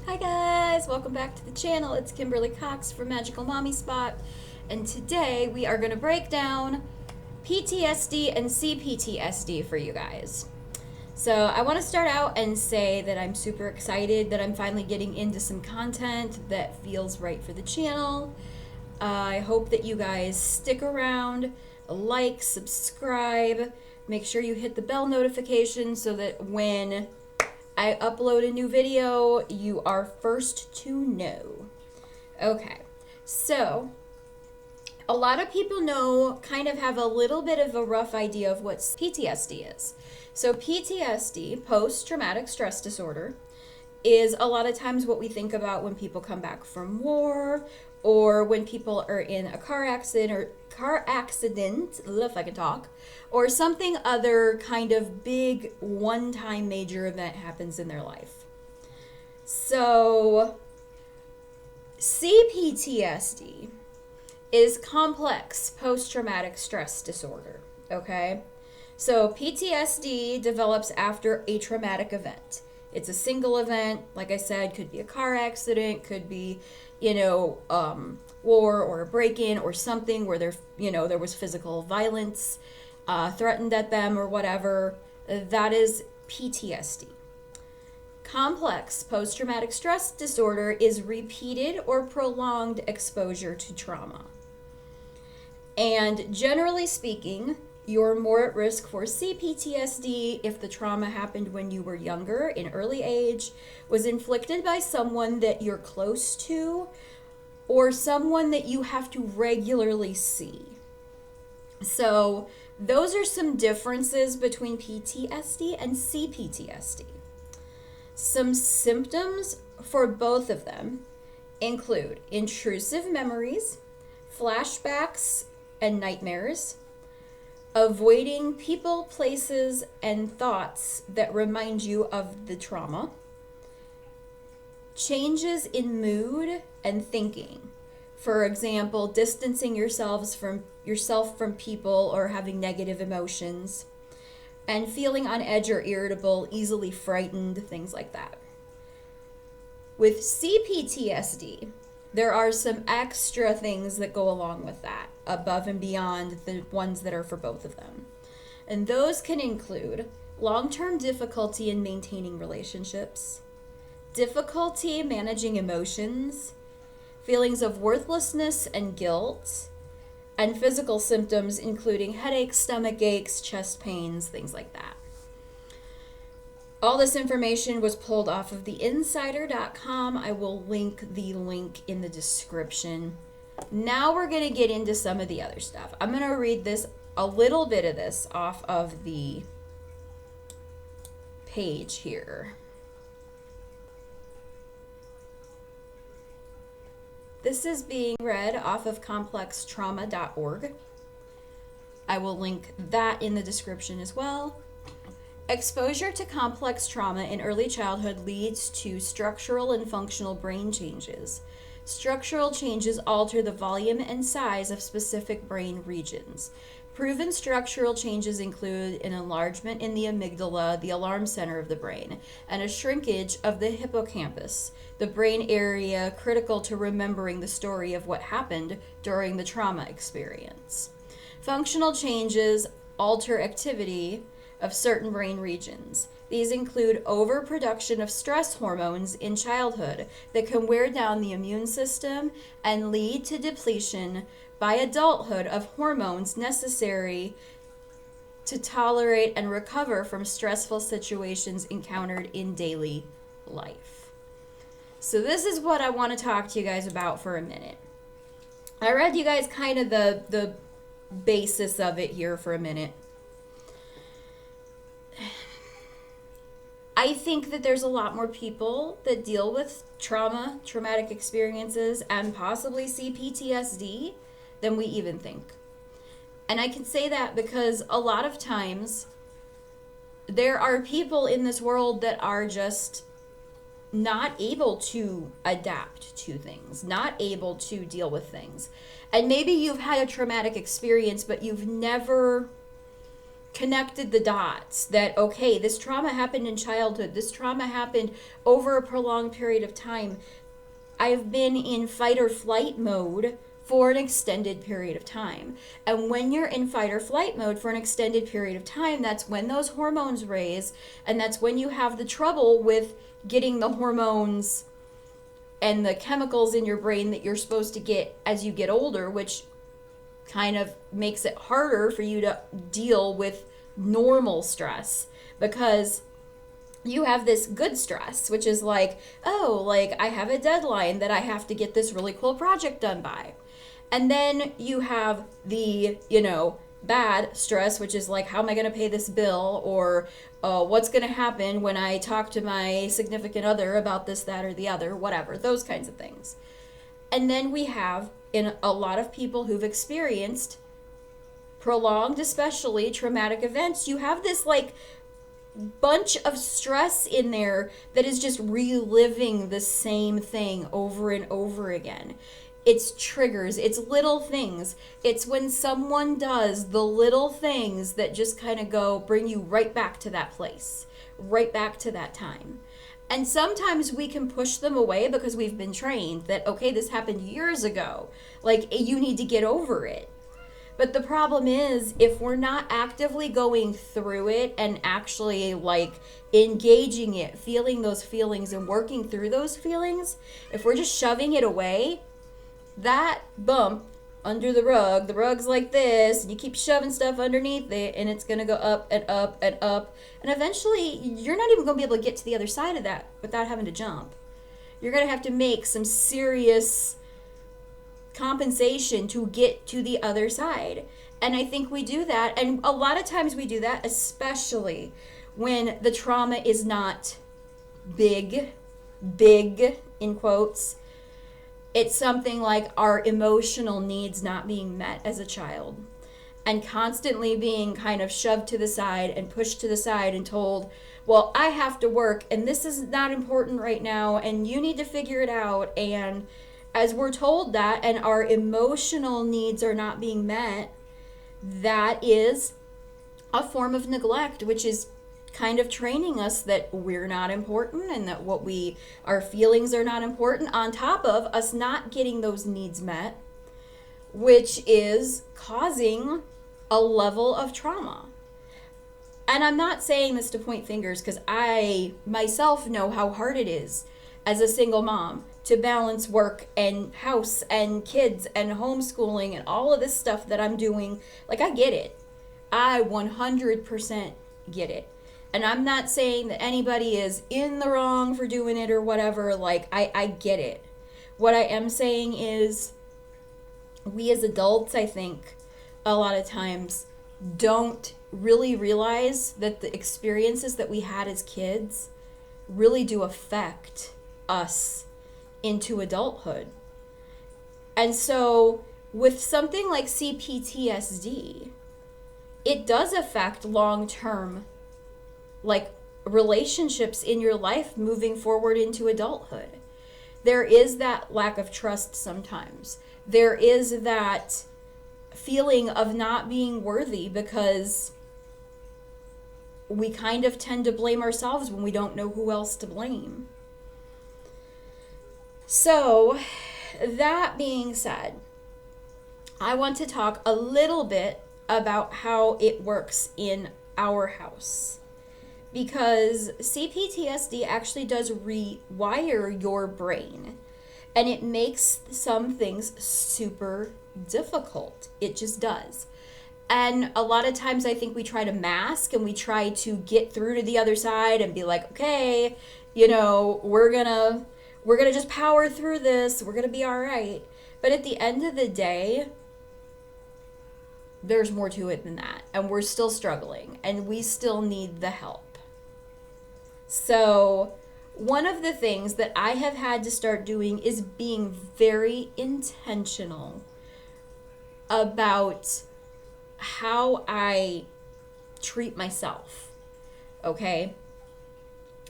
Hi guys, welcome back to the channel. It's Kimberly Cox from Magical Mommy Spot, and today we are going to break down PTSD and CPTSD for you guys. So I want to start out and say that I'm super excited that I'm finally getting into some content that feels right for the channel. I hope that you guys stick around, like, subscribe, make sure you hit the bell notification so that when I upload a new video, you are first to know. Okay, so a lot of people kind of have a little bit of a rough idea of what PTSD is. So PTSD, post-traumatic stress disorder, is a lot of times what we think about when people come back from war or when people are in a car accident, if I can talk, or something other kind of big one-time major event happens in their life. So CPTSD is complex post-traumatic stress disorder, okay? So PTSD develops after a traumatic event. It's a single event, like I said, could be a car accident, could be, war or a break-in or something where there was physical violence threatened at them or whatever. That is PTSD. Complex post-traumatic stress disorder is repeated or prolonged exposure to trauma. And generally speaking, you're more at risk for CPTSD if the trauma happened when you were younger, in early age, was inflicted by someone that you're close to, or someone that you have to regularly see. So those are some differences between PTSD and CPTSD. Some symptoms for both of them include intrusive memories, flashbacks, and nightmares, avoiding people, places, and thoughts that remind you of the trauma, changes in mood and thinking. For example, distancing yourself from people or having negative emotions, and feeling on edge or irritable, easily frightened, things like that. With CPTSD, there are some extra things that go along with that, above and beyond the ones that are for both of them. And those can include long-term difficulty in maintaining relationships, difficulty managing emotions, feelings of worthlessness and guilt, and physical symptoms including headaches, stomach aches, chest pains, things like that. All this information was pulled off of theinsider.com. I will link the link in the description. Now we're going to get into some of the other stuff. I'm going to read a little bit of this off of the page here. This is being read off of complextrauma.org. I will link that in the description as well. Exposure to complex trauma in early childhood leads to structural and functional brain changes. Structural changes alter the volume and size of specific brain regions. Proven structural changes include an enlargement in the amygdala, the alarm center of the brain, and a shrinkage of the hippocampus, the brain area critical to remembering the story of what happened during the trauma experience. Functional changes alter activity of certain brain regions. These include overproduction of stress hormones in childhood that can wear down the immune system and lead to depletion by adulthood of hormones necessary to tolerate and recover from stressful situations encountered in daily life. So this is what I want to talk to you guys about for a minute. I read you guys kind of the basis of it here for a minute. I think that there's a lot more people that deal with traumatic experiences, and possibly CPTSD than we even think. And I can say that because a lot of times there are people in this world that are just not able to adapt to things, not able to deal with things. And maybe you've had a traumatic experience, but you've never connected the dots that, okay, this trauma happened in childhood, this trauma happened over a prolonged period of time. I've been in fight or flight mode for an extended period of time. And when you're in fight or flight mode for an extended period of time, that's when those hormones raise, and that's when you have the trouble with getting the hormones and the chemicals in your brain that you're supposed to get as you get older, which kind of makes it harder for you to deal with normal stress, because you have this good stress, which is like, oh, like I have a deadline that I have to get this really cool project done by. And then you have the, bad stress, which is like, how am I going to pay this bill? Or what's going to happen when I talk to my significant other about this, that, or the other, whatever, those kinds of things. And then we have, in a lot of people who've experienced prolonged, especially traumatic events, you have this like bunch of stress in there that is just reliving the same thing over and over again. It's triggers, it's little things. It's when someone does the little things that just kind of bring you right back to that place, right back to that time. And sometimes we can push them away because we've been trained that, okay, this happened years ago. Like, you need to get over it. But the problem is, if we're not actively going through it and actually like engaging it, feeling those feelings and working through those feelings, if we're just shoving it away, that bump under the rug's like this, and you keep shoving stuff underneath it, and it's going to go up and up and up. And eventually, you're not even going to be able to get to the other side of that without having to jump. You're going to have to make some serious compensation to get to the other side. And I think we do that. And a lot of times we do that, especially when the trauma is not big in quotes. It's something like our emotional needs not being met as a child, and constantly being kind of shoved to the side and pushed to the side and told, well, I have to work and this is not important right now and you need to figure it out. And as we're told that and our emotional needs are not being met, that is a form of neglect, which is kind of training us that we're not important and that our feelings are not important, on top of us not getting those needs met, which is causing a level of trauma. And I'm not saying this to point fingers, because I myself know how hard it is as a single mom to balance work and house and kids and homeschooling and all of this stuff that I'm doing. Like, I get it. I 100% get it. And I'm not saying that anybody is in the wrong for doing it or whatever. Like, I get it. What I am saying is, we as adults, I think, a lot of times don't really realize that the experiences that we had as kids really do affect us into adulthood. And so with something like CPTSD, it does affect long-term like relationships in your life moving forward into adulthood. There is that lack of trust sometimes. There is that feeling of not being worthy because we kind of tend to blame ourselves when we don't know who else to blame. So, that being said, I want to talk a little bit about how it works in our house. Because CPTSD actually does rewire your brain, and it makes some things super difficult. It just does. And a lot of times I think we try to mask and we try to get through to the other side and be like, okay, we're gonna just power through this. We're gonna be all right. But at the end of the day, there's more to it than that. And we're still struggling and we still need the help. So one of the things that I have had to start doing is being very intentional about how I treat myself, okay?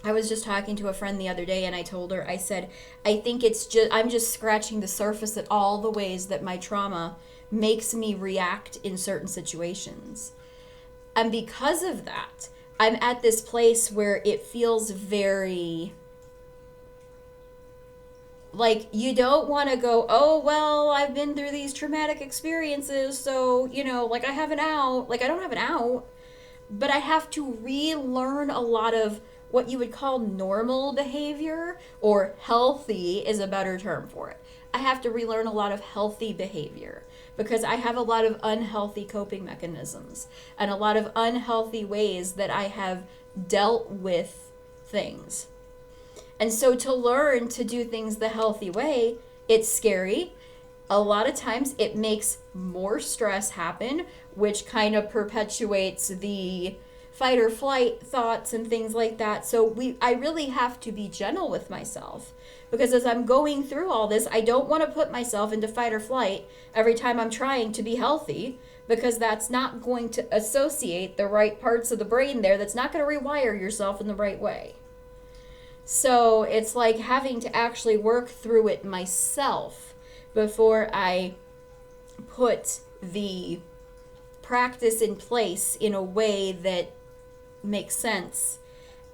I was just talking to a friend the other day and I told her, I said, I think I'm just scratching the surface at all the ways that my trauma makes me react in certain situations. And because of that, I'm at this place where it feels very like you don't want to go, oh, well, I've been through these traumatic experiences, so, like I have an out. Like I don't have an out, but I have to relearn a lot of what you would call normal behavior, or healthy is a better term for it. I have to relearn a lot of healthy behavior because I have a lot of unhealthy coping mechanisms and a lot of unhealthy ways that I have dealt with things. And so to learn to do things the healthy way, it's scary. A lot of times it makes more stress happen, which kind of perpetuates the fight or flight thoughts and things like that. So I really have to be gentle with myself, because as I'm going through all this, I don't want to put myself into fight or flight every time I'm trying to be healthy, because that's not going to associate the right parts of the brain there. That's not going to rewire yourself in the right way. So it's like having to actually work through it myself before I put the practice in place in a way that makes sense,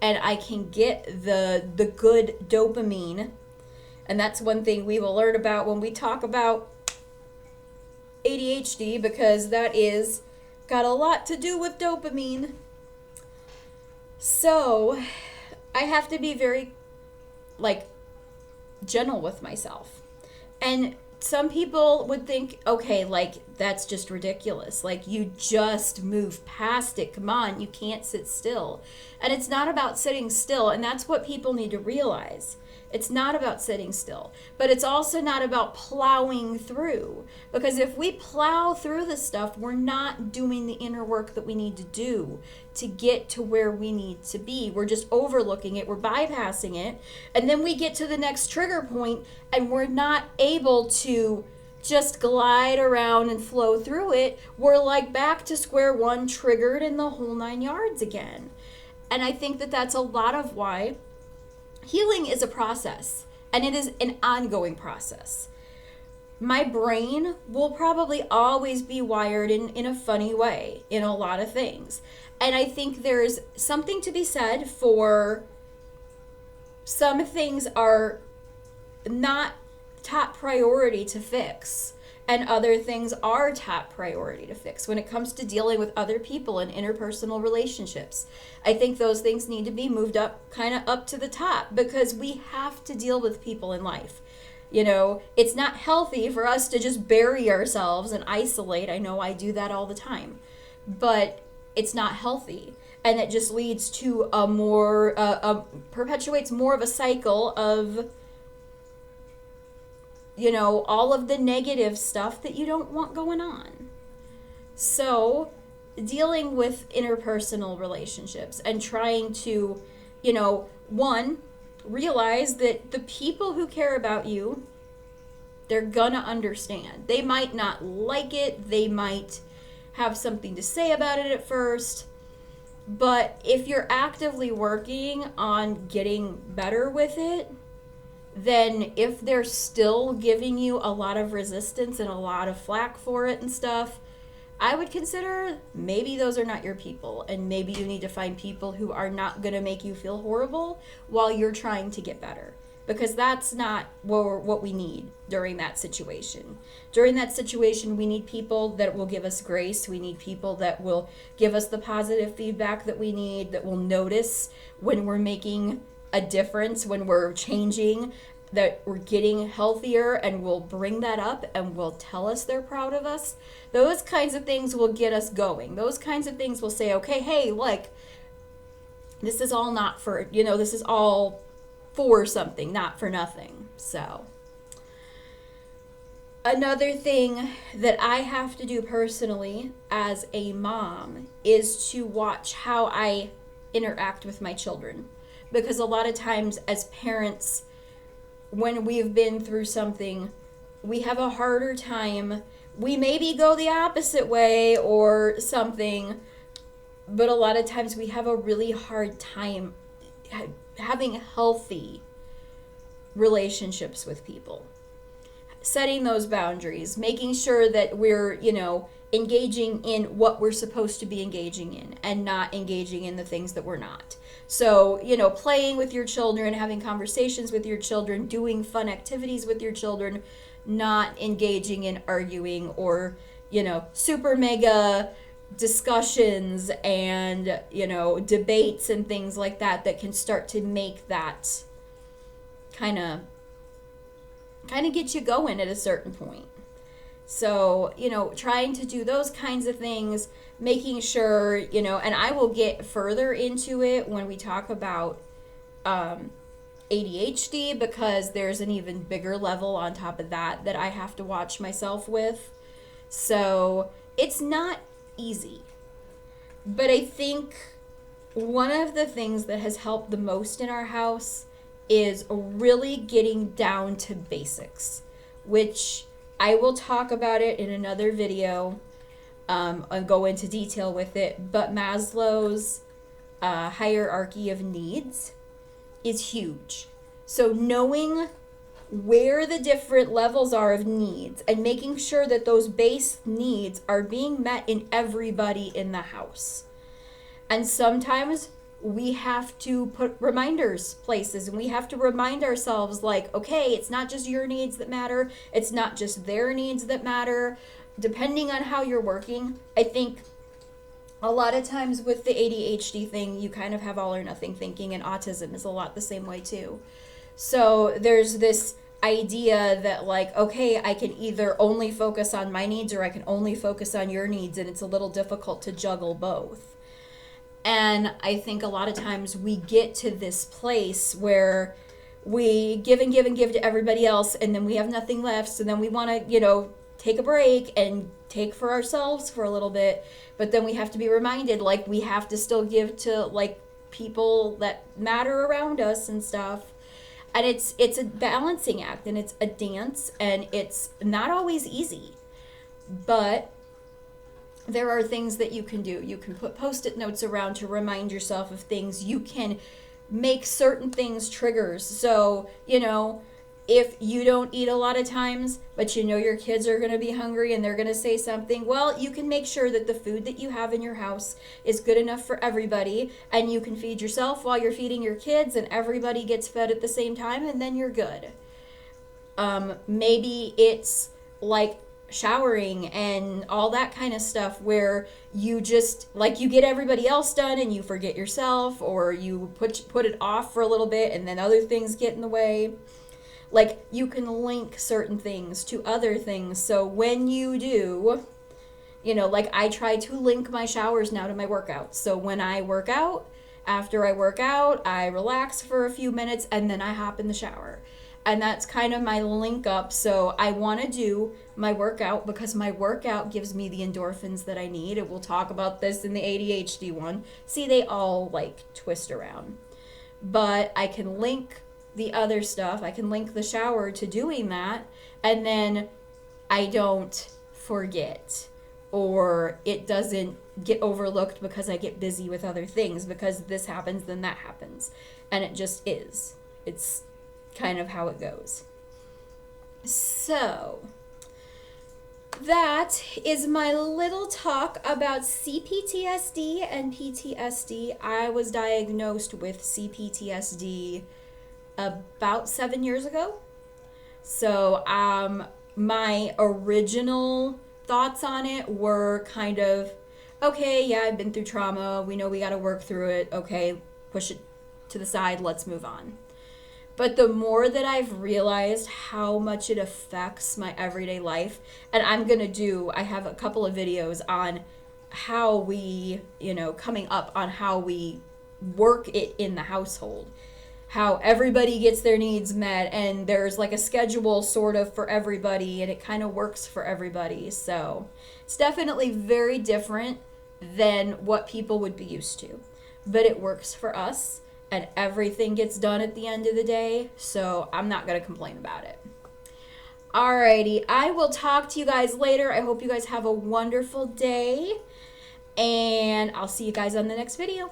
and I can get the good dopamine. And that's one thing we will learn about when we talk about ADHD, because that is got a lot to do with dopamine. So I have to be very gentle with myself. And some people would think, okay, that's just ridiculous. You just move past it. Come on, you can't sit still. And it's not about sitting still. And that's what people need to realize. It's not about sitting still, but it's also not about plowing through, because if we plow through the stuff, we're not doing the inner work that we need to do to get to where we need to be. We're just overlooking it. We're bypassing it. And then we get to the next trigger point and we're not able to just glide around and flow through it. We're back to square one, triggered in the whole 9 yards again. And I think that that's a lot of why healing is a process, and it is an ongoing process. My brain will probably always be wired in a funny way in a lot of things. And I think there's something to be said for some things are not top priority to fix, and other things are top priority to fix when it comes to dealing with other people in interpersonal relationships. I think those things need to be moved up, kind of up to the top, because we have to deal with people in life. It's not healthy for us to just bury ourselves and isolate. I know I do that all the time, but it's not healthy. And it just leads to perpetuates more of a cycle of all of the negative stuff that you don't want going on. So dealing with interpersonal relationships and trying to, one, realize that the people who care about you, they're gonna understand. They might not like it. They might have something to say about it at first. But if you're actively working on getting better with it, then if they're still giving you a lot of resistance and a lot of flack for it and stuff, I would consider maybe those are not your people, and maybe you need to find people who are not going to make you feel horrible while you're trying to get better, because that's not what we need during that situation. During that situation, we need people that will give us grace. We need people that will give us the positive feedback that we need, that will notice when we're making a difference, when we're changing, that we're getting healthier, and will bring that up and will tell us they're proud of us. Those kinds of things will get us going. Those kinds of things will say, okay, hey, this is all not for, this is all for something, not for nothing. So another thing that I have to do personally as a mom is to watch how I interact with my children. Because a lot of times as parents, when we've been through something, we have a harder time. We maybe go the opposite way or something, but a lot of times we have a really hard time having healthy relationships with people. setting those boundaries, making sure that we're, engaging in what we're supposed to be engaging in and not engaging in the things that we're not. So, playing with your children, having conversations with your children, doing fun activities with your children, not engaging in arguing or, super mega discussions and, debates and things like that can start to make that kind of get you going at a certain point. So, trying to do those kinds of things, making sure, and I will get further into it when we talk about ADHD, because there's an even bigger level on top of that I have to watch myself with. So it's not easy. But I think one of the things that has helped the most in our house is really getting down to basics, which I will talk about it in another video and go into detail with it. But Maslow's hierarchy of needs is huge. So knowing where the different levels are of needs and making sure that those base needs are being met in everybody in the house. And sometimes we have to put reminders places, and we have to remind ourselves, like, okay, it's not just your needs that matter. It's not just their needs that matter. Depending on how you're working, I think a lot of times with the ADHD thing, you kind of have all or nothing thinking, and autism is a lot the same way too. So there's this idea that, like, okay, I can either only focus on my needs or I can only focus on your needs, and it's a little difficult to juggle both. And I think a lot of times we get to this place where we give and give and give to everybody else, and then we have nothing left. So then we want to, take a break and take for ourselves for a little bit. But then we have to be reminded, like, we have to still give to, like, people that matter around us and stuff. And it's a balancing act, and it's a dance, and it's not always easy. But there are things that you can do. You can put Post-it notes around to remind yourself of things. You can make certain things triggers. So, if you don't eat a lot of times, but your kids are going to be hungry and they're going to say something, well, you can make sure that the food that you have in your house is good enough for everybody, and you can feed yourself while you're feeding your kids, and everybody gets fed at the same time, and then you're good. Maybe it's like showering and all that kind of stuff, where you just, like, you get everybody else done and you forget yourself, or you put it off for a little bit and then other things get in the way. Like, you can link certain things to other things. So when you do, like, I try to link my showers now to my workouts. So when I work out, after I work out, I relax for a few minutes and then I hop in the shower. And that's kind of my link up. So I want to do my workout because my workout gives me the endorphins that I need. And we'll talk about this in the ADHD one. See, they all, like, twist around. But I can link the other stuff. I can link the shower to doing that. And then I don't forget, or it doesn't get overlooked because I get busy with other things, because this happens, then that happens. And it just is. It's kind of how it goes. So that is my little talk about CPTSD and PTSD. I was diagnosed with CPTSD about 7 years ago. So my original thoughts on it were kind of, okay, yeah, I've been through trauma. We know we got to work through it. Okay, push it to the side. Let's move on. But the more that I've realized how much it affects my everyday life, and I have a couple of videos on how we, coming up on how we work it in the household, how everybody gets their needs met, and there's like a schedule sort of for everybody, and it kind of works for everybody. So it's definitely very different than what people would be used to, but it works for us. And everything gets done at the end of the day, so I'm not going to complain about it. Alrighty, I will talk to you guys later. I hope you guys have a wonderful day, and I'll see you guys on the next video.